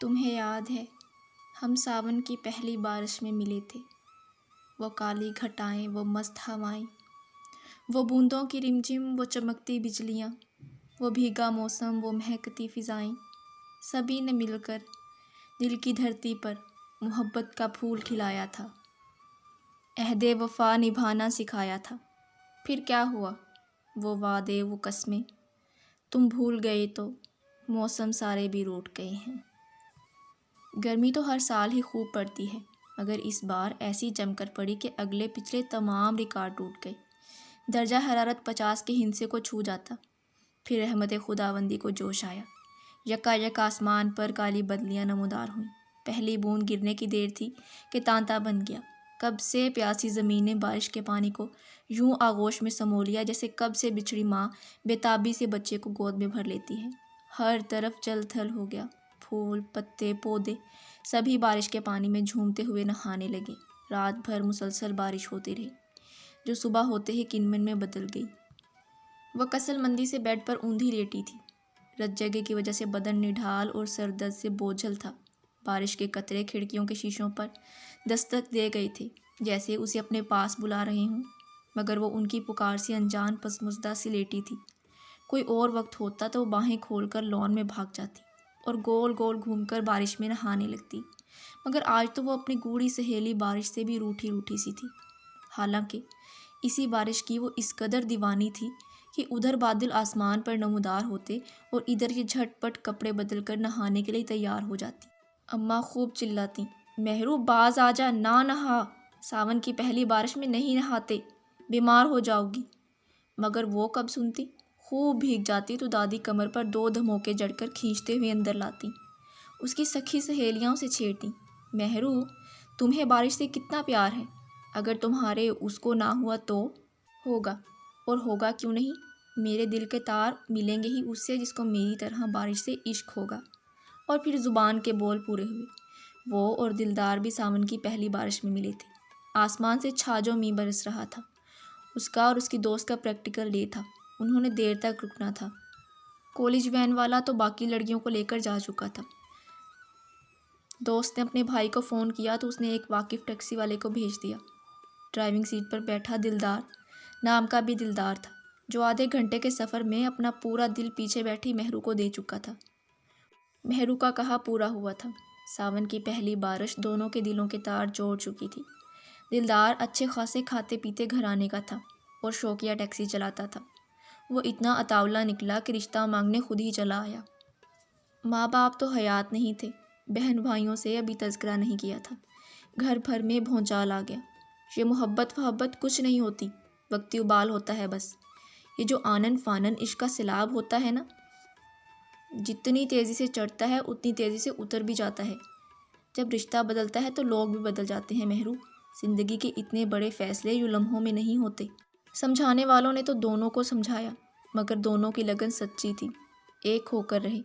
تمہیں یاد ہے ہم ساون کی پہلی بارش میں ملے تھے؟ وہ کالی گھٹائیں، وہ مست ہوائیں، وہ بوندوں کی رمجم، وہ چمکتی بجلیاں، وہ بھیگا موسم، وہ مہکتی فضائیں، سبھی نے مل کر دل کی دھرتی پر محبت کا پھول کھلایا تھا، عہد وفا نبھانا سکھایا تھا۔ پھر کیا ہوا؟ وہ وعدے، وہ قسمیں تم بھول گئے تو موسم سارے بھی روٹ گئے ہیں۔ گرمی تو ہر سال ہی خوب پڑتی ہے، مگر اس بار ایسی جم کر پڑی کہ اگلے پچھلے تمام ریکارڈ ٹوٹ گئے۔ درجہ حرارت 50 کے ہندسے کو چھو جاتا۔ پھر رحمت خداوندی کو جوش آیا، یکایک آسمان پر کالی بدلیاں نمودار ہوئیں۔ پہلی بوند گرنے کی دیر تھی کہ تانتا بن گیا۔ کب سے پیاسی زمین نے بارش کے پانی کو یوں آغوش میں سمو لیا جیسے کب سے بچھڑی ماں بے تابی سے بچے کو گود میں بھر لیتی ہے۔ ہر طرف جل تھل ہو گیا، پھول، پتے، پودے سبھی بارش کے پانی میں جھومتے ہوئے نہانے لگے۔ رات بھر مسلسل بارش ہوتی رہی، جو صبح ہوتے ہی کنمن میں بدل گئی۔ وہ کسل مندی سے بیڈ پر اوندھی لیٹی تھی۔ رت جگہ کی وجہ سے بدن نڈھال اور سر درد سے بوجھل تھا۔ بارش کے قطرے کھڑکیوں کے شیشوں پر دستک دے گئے تھے، جیسے اسے اپنے پاس بلا رہے ہوں، مگر وہ ان کی پکار سے انجان پسماندہ سی لیٹی تھی۔ کوئی اور وقت ہوتا تو وہ باہیں کھول کر لان میں بھاگ جاتی اور گول گول گھوم کر بارش میں نہانے لگتی، مگر آج تو وہ اپنی گوڑھی سہیلی بارش سے بھی روٹھی روٹھی سی تھی۔ حالانکہ اسی بارش کی وہ اس قدر دیوانی تھی کہ ادھر بادل آسمان پر نمودار ہوتے اور ادھر یہ جھٹ پٹ کپڑے بدل کر نہانے کے لیے تیار ہو جاتی۔ اماں خوب چلاتی، مہرو باز آ جا، نہ نہا، ساون کی پہلی بارش میں نہیں نہاتے، بیمار ہو جاؤ گی۔ مگر وہ کب سنتی؟ خوب بھیگ جاتی تو دادی کمر پر 2 دھموکے جڑ کر کھینچتے ہوئے اندر لاتی۔ اس کی سکھی سہیلیاں اسے چھیڑتی، مہرو تمہیں بارش سے کتنا پیار ہے، اگر تمہارے اس کو نہ ہوا تو؟ ہوگا، اور ہوگا کیوں نہیں، میرے دل کے تار ملیں گے ہی اس سے جس کو میری طرح بارش سے عشق ہوگا۔ اور پھر زبان کے بول پورے ہوئے۔ وہ اور دلدار بھی ساون کی پہلی بارش میں ملے تھے۔ آسمان سے چھاجو می برس رہا تھا۔ اس کا اور اس کی دوست کا پریکٹیکل ڈے تھا، انہوں نے دیر تک رکنا تھا۔ کالج وین والا تو باقی لڑکیوں کو لے کر جا چکا تھا۔ دوست نے اپنے بھائی کو فون کیا تو اس نے ایک واقف ٹیکسی والے کو بھیج دیا۔ ڈرائیونگ سیٹ پر بیٹھا دلدار نام کا بھی دلدار تھا، جو آدھے گھنٹے کے سفر میں اپنا پورا دل پیچھے بیٹھی مہرو کو دے چکا تھا۔ مہرو کا کہا پورا ہوا تھا۔ ساون کی پہلی بارش دونوں کے دلوں کے تار جوڑ چکی تھی۔ دلدار اچھے خاصے کھاتے پیتے گھر آنے کا تھا اور شوقیہ ٹیکسی چلاتا تھا۔ وہ اتنا اطاولہ نکلا کہ رشتہ مانگنے خود ہی چلا آیا۔ ماں باپ تو حیات نہیں تھے، بہن بھائیوں سے ابھی تذکرہ نہیں کیا تھا۔ گھر بھر میں بھونچال آ گیا۔ یہ محبت کچھ نہیں ہوتی، وقتی ابال ہوتا ہے بس۔ یہ جو آنن فانن عشق کا سیلاب ہوتا ہے نا، جتنی تیزی سے چڑھتا ہے اتنی تیزی سے اتر بھی جاتا ہے۔ جب رشتہ بدلتا ہے تو لوگ بھی بدل جاتے ہیں مہرو۔ زندگی کے اتنے بڑے فیصلے یوں لمحوں میں نہیں ہوتے۔ سمجھانے والوں نے تو دونوں کو سمجھایا، مگر دونوں کی لگن سچی تھی، ایک ہو کر رہے۔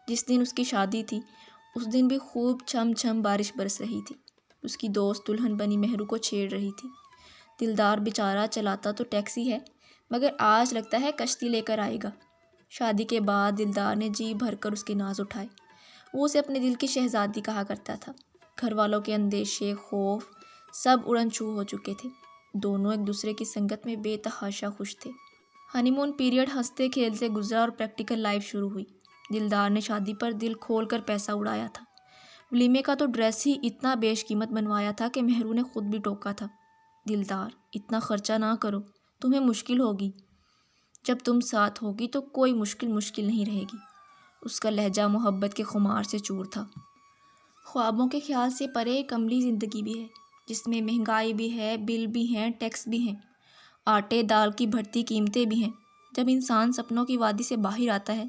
جس دن اس کی شادی تھی اس دن بھی خوب چھم چھم بارش برس رہی تھی۔ اس کی دوست دلہن بنی مہرو کو چھیڑ رہی تھی۔ دلدار بیچارہ چلاتا تو ٹیکسی ہے، مگر آج لگتا ہے کشتی لے کر آئے گا۔ شادی کے بعد دلدار نے جی بھر کر اس کے ناز اٹھائے۔ وہ اسے اپنے دل کی شہزادی کہا کرتا تھا۔ گھر والوں کے اندیشے، خوف سب اڑن چھو ہو چکے تھے۔ دونوں ایک دوسرے کی سنگت میں بے تحاشا خوش تھے۔ ہنی مون پیریڈ ہنستے کھیلتے گزرا اور پریکٹیکل لائف شروع ہوئی۔ دلدار نے شادی پر دل کھول کر پیسہ اڑایا تھا۔ ولیمے کا تو ڈریس ہی اتنا بیش قیمت بنوایا تھا کہ مہرو نے خود بھی ٹوکا تھا، دلدار اتنا خرچہ نہ کرو، تمہیں مشکل ہوگی، جب تم ساتھ ہوگی تو کوئی مشکل نہیں رہے گی۔ اس کا لہجہ محبت کے خمار سے چور تھا۔ خوابوں کے خیال سے پرے ایک عملی زندگی بھی ہے، جس میں مہنگائی بھی ہے، بل بھی ہیں، ٹیکس بھی ہیں، آٹے دال کی بڑھتی قیمتیں بھی ہیں۔ جب انسان سپنوں کی وادی سے باہر آتا ہے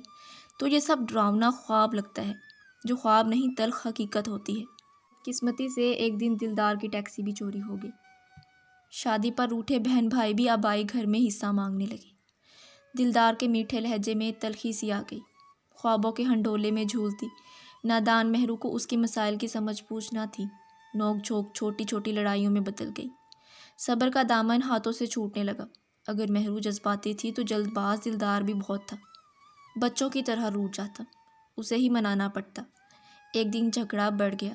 تو یہ سب ڈراؤنا خواب لگتا ہے، جو خواب نہیں تلخ حقیقت ہوتی ہے۔ قسمتی سے ایک دن دلدار کی ٹیکسی بھی چوری ہو گئی۔ شادی پر روٹھے بہن بھائی بھی آبائی گھر میں حصہ مانگنے لگے۔ دلدار کے میٹھے لہجے میں تلخی سی آ گئی۔ خوابوں کے ہنڈولے میں جھولتی نادان مہرو کو اس کے مسائل کی سمجھ بوجھ نہ تھی۔ نوک جھوک چھوٹی چھوٹی لڑائیوں میں بدل گئی۔ صبر کا دامن ہاتھوں سے چھوٹنے لگا۔ اگر مہرو جذباتی تھی تو جلد باز دلدار بھی بہت تھا۔ بچوں کی طرح روٹھ جاتا، اسے ہی منانا پڑتا۔ ایک دن جھگڑا بڑھ گیا،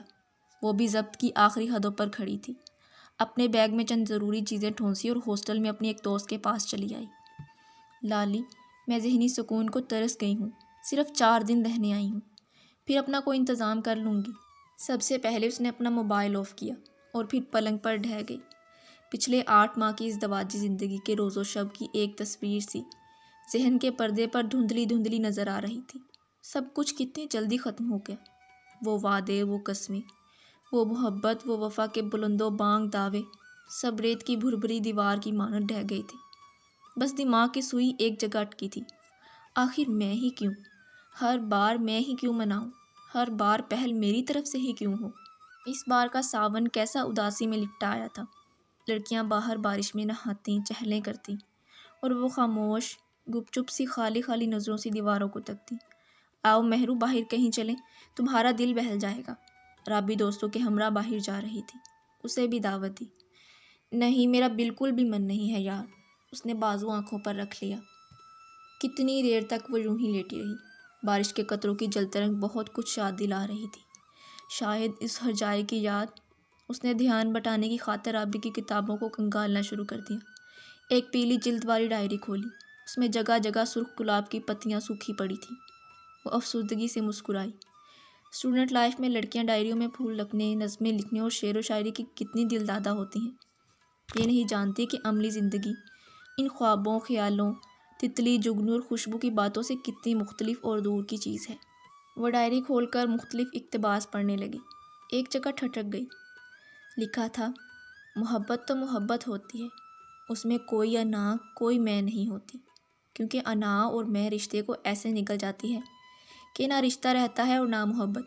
وہ بھی ضبط کی آخری حدوں پر کھڑی تھی۔ اپنے بیگ میں چند ضروری چیزیں ٹھونسی اور ہاسٹل میں اپنی ایک دوست کے پاس چلی آئی۔ لالی، میں ذہنی سکون کو ترس گئی ہوں، صرف 4 دن رہنے آئی ہوں، پھر اپنا کوئی انتظام کر لوں گی۔ سب سے پہلے اس نے اپنا موبائل آف کیا اور پھر پلنگ پر ڈھہ گئی۔ پچھلے 8 ماہ کی ازدواجی زندگی کے روز و شب کی ایک تصویر سی ذہن کے پردے پر دھندلی دھندلی نظر آ رہی تھی۔ سب کچھ کتنی جلدی ختم ہو گیا، وہ وعدے، وہ قسمیں، وہ محبت، وہ وفا کے بلند و بانگ دعوے، سب ریت کی بھربھری دیوار کی مانند ڈھہ گئے تھے۔ بس دماغ کی سوئی ایک جگہ اٹکی تھی، آخر میں ہی کیوں، ہر بار میں ہی کیوں مناؤں، ہر بار پہل میری طرف سے ہی کیوں ہو۔ اس بار کا ساون کیسا اداسی میں لپٹا آیا تھا۔ لڑکیاں باہر بارش میں نہاتیں، چہلیں کرتیں، اور وہ خاموش گپ چپ سی خالی خالی نظروں سے دیواروں کو تکتی۔ آؤ مہرو، باہر کہیں چلیں، تمہارا دل بہل جائے گا۔ رابی دوستوں کے ہمراہ باہر جا رہی تھی، اسے بھی دعوت دی۔ نہیں، میرا بالکل بھی من نہیں ہے یار، اس نے بازو آنکھوں پر رکھ لیا۔ کتنی دیر تک وہ یوں ہی لیٹی رہی۔ بارش کے قطروں کی جلترنگ بہت کچھ یاد دلا رہی تھی، شاید اس ہرجائے کی یاد۔ اس نے دھیان بٹانے کی خاطر رابی کی کتابوں کو کنگالنا شروع کر دیا۔ ایک پیلی جلد والی ڈائری کھولی، اس میں جگہ جگہ سرخ گلاب کی پتیاں سوکھی پڑی تھیں۔ وہ افسردگی سے مسکرائی۔ اسٹوڈنٹ لائف میں لڑکیاں ڈائریوں میں پھول رکھنے، نظمیں لکھنے اور شعر و شاعری کی کتنی دل دادہ ہوتی ہیں، یہ نہیں جانتی کہ عملی زندگی ان خوابوں، خیالوں، تتلی، جگنو اور خوشبو کی باتوں سے کتنی مختلف اور دور کی چیز ہے۔ وہ ڈائری کھول کر مختلف اقتباس پڑھنے لگی۔ ایک جگہ ٹھٹک گئی۔ لکھا تھا، محبت تو محبت ہوتی ہے، اس میں کوئی انا، کوئی میں نہیں ہوتی، کیونکہ انا اور میں رشتے کو ایسے نگل جاتی ہے کہ نہ رشتہ رہتا ہے اور نہ محبت۔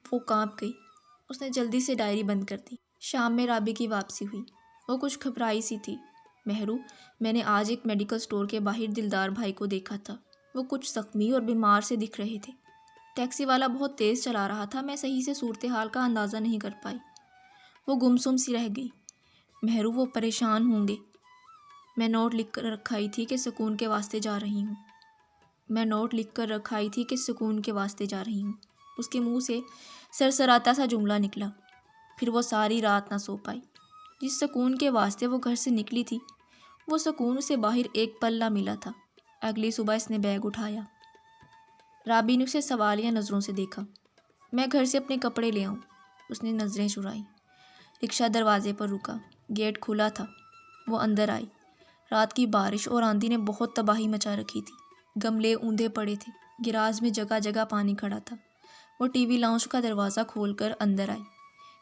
وہ کانپ گئی۔ اس نے جلدی سے ڈائری بند کر دی۔ شام میں رابی کی واپسی ہوئی۔ وہ کچھ گھبرائی سی تھی۔ مہرو، میں نے آج ایک میڈیکل سٹور کے باہر دلدار بھائی کو دیکھا تھا، وہ کچھ زخمی اور بیمار سے دکھ رہے تھے۔ ٹیکسی والا بہت تیز چلا رہا تھا، میں صحیح سے صورتحال کا اندازہ نہیں کر پائی۔ وہ گمسم سی رہ گئی۔ مہرو، وہ پریشان ہوں گے۔ میں نوٹ لکھ کر رکھائی تھی کہ سکون کے واسطے جا رہی ہوں۔ اس کے منہ سے سرسراتا سا جملہ نکلا۔ پھر وہ ساری رات نہ سو پائی۔ جس سکون کے واسطے وہ گھر سے نکلی تھی، وہ سکون اسے باہر ایک پل نہ ملا تھا۔ اگلی صبح اس نے بیگ اٹھایا۔ رابی نے اسے سوالیہ نظروں سے دیکھا۔ میں گھر سے اپنے کپڑے لے آؤں؟ اس نے نظریں چرائیں۔ رکشہ دروازے پر رکا، گیٹ کھلا تھا۔ وہ اندر آئی۔ رات کی بارش اور آندھی نے بہت تباہی مچا رکھی تھی۔ گملے اوندھے پڑے تھے، گراج میں جگہ جگہ پانی کھڑا تھا۔ وہ ٹی وی لاؤنج کا دروازہ کھول کر اندر آئی۔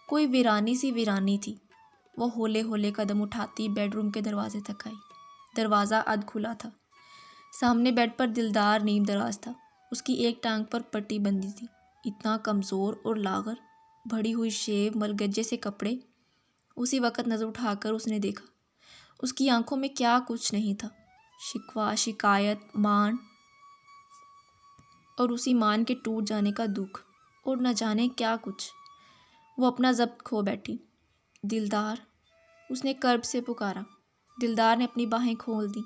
کوئی ویرانی سی ویرانی تھی۔ وہ ہولے ہولے قدم اٹھاتی بیڈ روم کے دروازے تک آئی۔ دروازہ ادھ کھلا تھا۔ سامنے بیڈ پر دلدار نیم دراز تھا، اس کی ایک ٹانگ پر پٹی بندھی تھی۔ اتنا کمزور اور لاغر، بڑھی ہوئی شیو، ملگجے سے کپڑے۔ اسی وقت نظر اٹھا کر اس نے دیکھا، اس کی آنکھوں میں کیا کچھ نہیں تھا، شکوہ، شکایت، مان، اور اسی مان کے ٹوٹ جانے کا دکھ، اور نہ جانے کیا کچھ۔ وہ اپنا ضبط کھو بیٹھی۔ دلدار، اس نے کرب سے پکارا۔ دلدار نے اپنی باہیں کھول دیں۔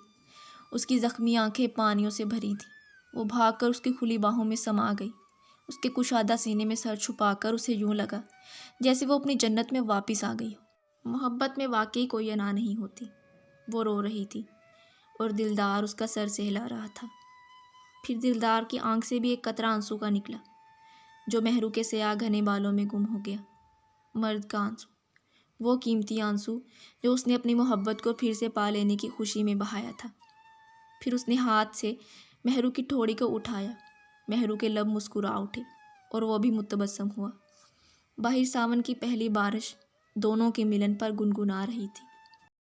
اس کی زخمی آنکھیں پانیوں سے بھری تھیں۔ وہ بھاگ کر اس کی کھلی باہوں میں سما گئی۔ اس کے کشادہ سینے میں سر چھپا کر اسے یوں لگا جیسے وہ اپنی جنت میں واپس آ گئی ہو۔ محبت میں واقعی کوئی انا نہیں ہوتی۔ وہ رو رہی تھی اور دلدار اس کا سر سہلا رہا تھا۔ پھر دلدار کی آنکھ سے بھی ایک قطرہ آنسو کا نکلا، جو مہرو کے سیاہ گھنے بالوں میں گم ہو گیا۔ مرد کا آنسو، وہ قیمتی آنسو جو اس نے اپنی محبت کو پھر سے پا لینے کی خوشی میں بہایا تھا۔ پھر اس نے ہاتھ سے مہرو کی ٹھوڑی کو اٹھایا۔ مہرو کے لب مسکرا اٹھے اور وہ بھی متبسم ہوا۔ باہر ساون کی پہلی بارش دونوں کے ملن پر گنگنا رہی تھی۔